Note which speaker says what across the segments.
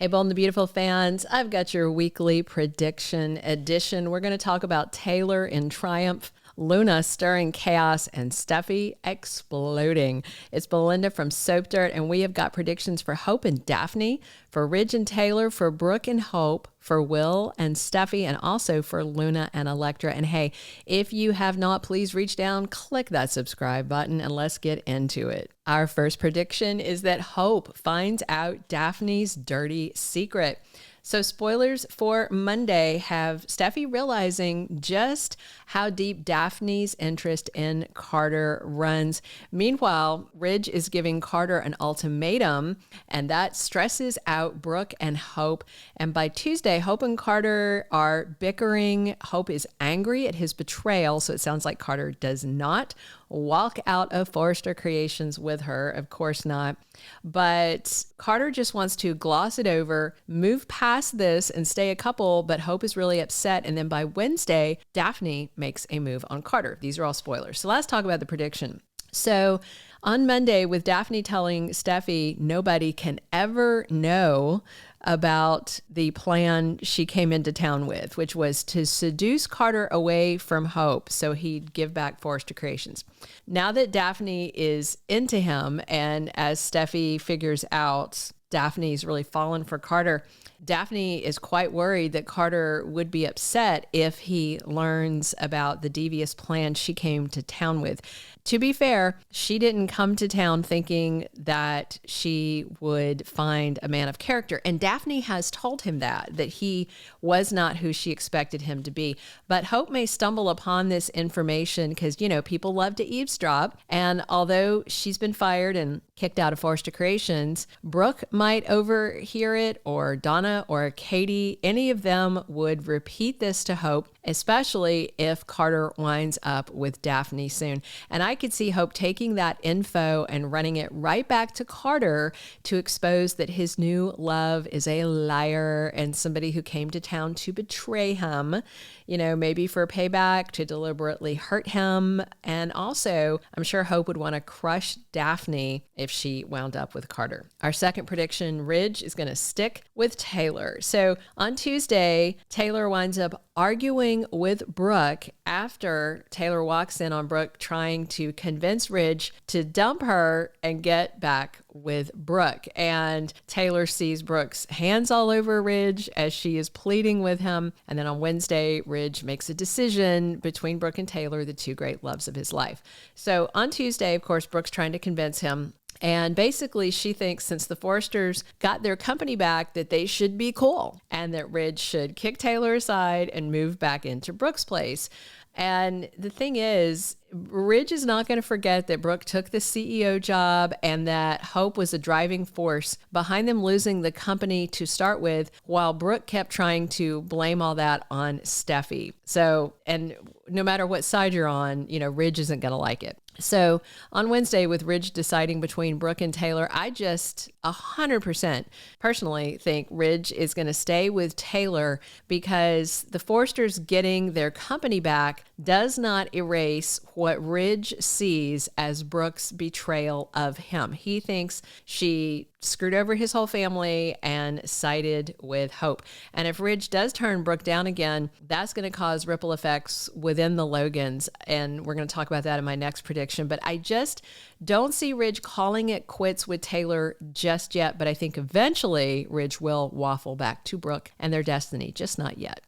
Speaker 1: Hey, Bold and the Beautiful fans, I've got your weekly prediction edition. We're going to talk about Taylor in triumph, Luna stirring chaos, and Steffy exploding. It's Belinda from Soap Dirt, and we have got predictions for Hope and Daphne, for Ridge and Taylor, for Brooke and Hope, for Will and Steffy, and also for Luna and Electra. And hey, if you have not, please reach down, click that subscribe button, and let's get into it. Our first prediction is that Hope finds out Daphne's dirty secret. So spoilers for Monday have Steffy realizing just how deep Daphne's interest in Carter runs. Meanwhile, Ridge is giving Carter an ultimatum, and that stresses out Brooke and Hope. And by Tuesday, Hope and Carter are bickering. Hope is angry at his betrayal, so it sounds like Carter does not walk out of Forrester Creations with her. Of course not. But Carter just wants to gloss it over, move past this and stay a couple, but Hope is really upset. And then by Wednesday, Daphne makes a move on Carter. These are all spoilers. So let's talk about the prediction. So on Monday, with Daphne telling Steffy nobody can ever know about the plan she came into town with, which was to seduce Carter away from Hope so he'd give back Forrester Creations. Now that Daphne is into him, and as Steffy figures out Daphne's really fallen for Carter, Daphne is quite worried that Carter would be upset if he learns about the devious plan she came to town with. To be fair, she didn't come to town thinking that she would find a man of character. And Daphne has told him that he was not who she expected him to be. But Hope may stumble upon this information because, people love to eavesdrop. And although she's been fired and kicked out of Forrester Creations, Brooke might overhear it, or Donna or Katie. Any of them would repeat this to Hope, especially if Carter winds up with Daphne soon. And I could see Hope taking that info and running it right back to Carter to expose that his new love is a liar and somebody who came to town to betray him, maybe for payback, to deliberately hurt him. And also, I'm sure Hope would want to crush Daphne if she wound up with Carter. Our second prediction, Ridge is going to stick with Taylor. So on Tuesday, Taylor winds up arguing with Brooke after Taylor walks in on Brooke trying to convince Ridge to dump her and get back with Brooke. And Taylor sees Brooke's hands all over Ridge as she is pleading with him. And then on Wednesday, Ridge makes a decision between Brooke and Taylor, the two great loves of his life. So on Tuesday, of course, Brooke's trying to convince him. And basically, she thinks since the Forresters got their company back, that they should be cool and that Ridge should kick Taylor aside and move back into Brooke's place. And the thing is, Ridge is not going to forget that Brooke took the CEO job and that Hope was a driving force behind them losing the company to start with, while Brooke kept trying to blame all that on Steffy. So, and no matter what side you're on, Ridge isn't going to like it. So on Wednesday, with Ridge deciding between Brooke and Taylor, I just 100% personally think Ridge is going to stay with Taylor because the Forresters getting their company back does not erase what Ridge sees as Brooke's betrayal of him. He thinks she screwed over his whole family and sided with Hope. And if Ridge does turn Brooke down again, that's going to cause ripple effects within the Logans. And we're going to talk about that in my next prediction. But I just don't see Ridge calling it quits with Taylor just yet. But I think eventually Ridge will waffle back to Brooke and their destiny, just not yet.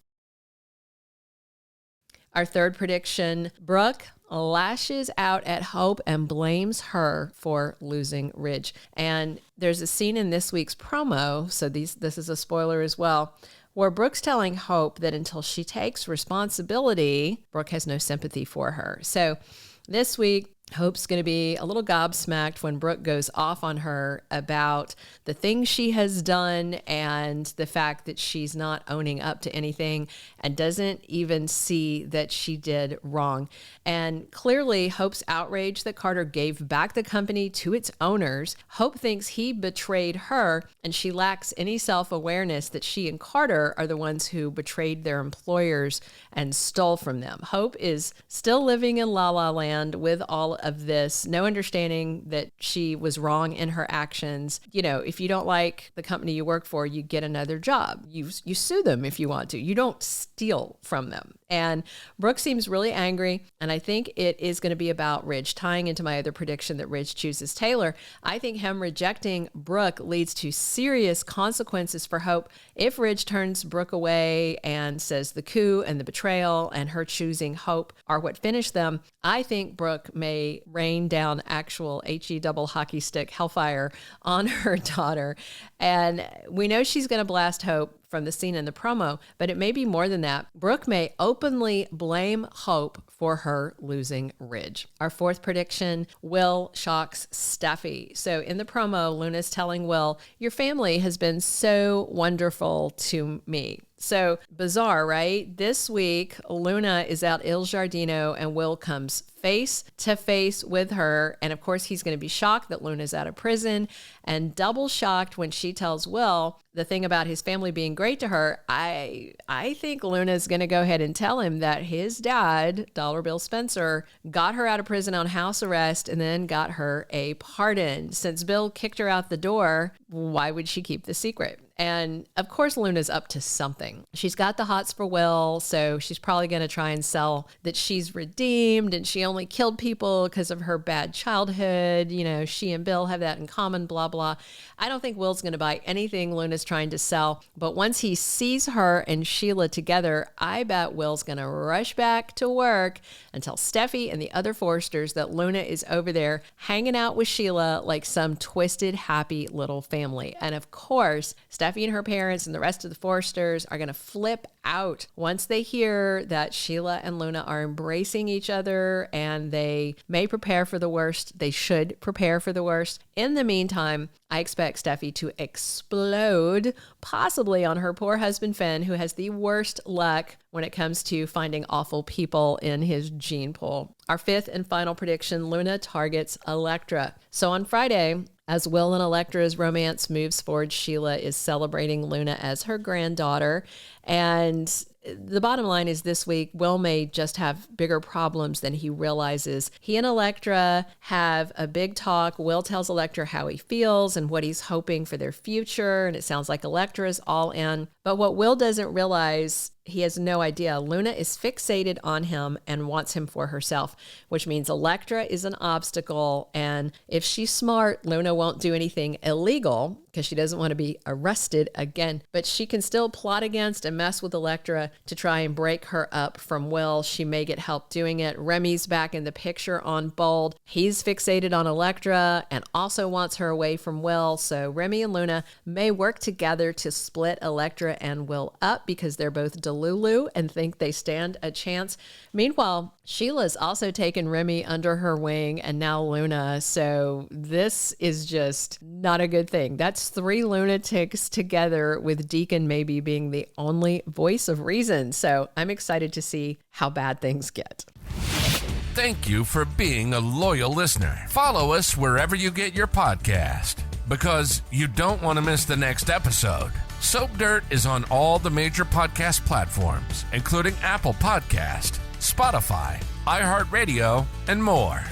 Speaker 1: Our third prediction, Brooke lashes out at Hope and blames her for losing Ridge. And there's a scene in this week's promo, so this is a spoiler as well, where Brooke's telling Hope that until she takes responsibility, Brooke has no sympathy for her. So this week, Hope's going to be a little gobsmacked when Brooke goes off on her about the things she has done and the fact that she's not owning up to anything and doesn't even see that she did wrong. And clearly, Hope's outraged that Carter gave back the company to its owners. Hope thinks he betrayed her, and she lacks any self-awareness that she and Carter are the ones who betrayed their employers and stole from them. Hope is still living in La La Land with all of this, no understanding that she was wrong in her actions. You know, if you don't like the company you work for, you get another job. You sue them if you want to. You don't steal from them. And Brooke seems really angry, and I think it is going to be about Ridge, tying into my other prediction that Ridge chooses Taylor. I think him rejecting Brooke leads to serious consequences for Hope. If Ridge turns Brooke away and says the coup and the betrayal and her choosing Hope are what finished them, I think Brooke may rain down actual HE double hockey stick hellfire on her daughter. And we know she's going to blast Hope from the scene in the promo, but it may be more than that. Brooke may openly blame Hope for her losing Ridge. Our fourth prediction, Will shocks Steffy. So in the promo, Luna's telling Will, your family has been so wonderful to me. So bizarre, right? This week, Luna is out Il Giardino and Will comes face to face with her. And of course, he's going to be shocked that Luna's out of prison and double shocked when she tells Will the thing about his family being great to her. I think Luna's going to go ahead and tell him that his dad, Dollar Bill Spencer, got her out of prison on house arrest and then got her a pardon. Since Bill kicked her out the door, why would she keep the secret? And of course, Luna's up to something. She's got the hots for Will, so she's probably going to try and sell that she's redeemed and she only killed people because of her bad childhood. You know, she and Bill have that in common, blah, blah. I don't think Will's going to buy anything Luna's trying to sell, but once he sees her and Sheila together, I bet Will's going to rush back to work and tell Steffy and the other Forresters that Luna is over there hanging out with Sheila like some twisted, happy little family. And of course, Steffy and her parents and the rest of the Forresters are going to flip out once they hear that Sheila and Luna are embracing each other, and they may prepare for the worst. They should prepare for the worst. In the meantime, I expect Steffy to explode, possibly on her poor husband, Finn, who has the worst luck when it comes to finding awful people in his gene pool. Our fifth and final prediction, Luna targets Electra. So on Friday, as Will and Electra's romance moves forward, Sheila is celebrating Luna as her granddaughter. And the bottom line is this week, Will may just have bigger problems than he realizes. He and Electra have a big talk. Will tells Electra how he feels and what he's hoping for their future. And it sounds like Electra is all in. But what Will doesn't realize, he has no idea. Luna is fixated on him and wants him for herself, which means Electra is an obstacle. And if she's smart, Luna won't do anything illegal because she doesn't want to be arrested again. But she can still plot against and mess with Electra to try and break her up from Will. She may get help doing it. Remy's back in the picture on Bold. He's fixated on Electra and also wants her away from Will. So Remy and Luna may work together to split Electra and Will up because they're both Delulu and think they stand a chance. Meanwhile, Sheila's also taken Remy under her wing and now Luna. So this is just not a good thing. That's three lunatics together with Deacon maybe being the only voice of reason. So I'm excited to see how bad things get.
Speaker 2: Thank you for being a loyal listener. Follow us wherever you get your podcast because you don't want to miss the next episode. Soap Dirt is on all the major podcast platforms, including Apple Podcast, Spotify, iHeartRadio, and more.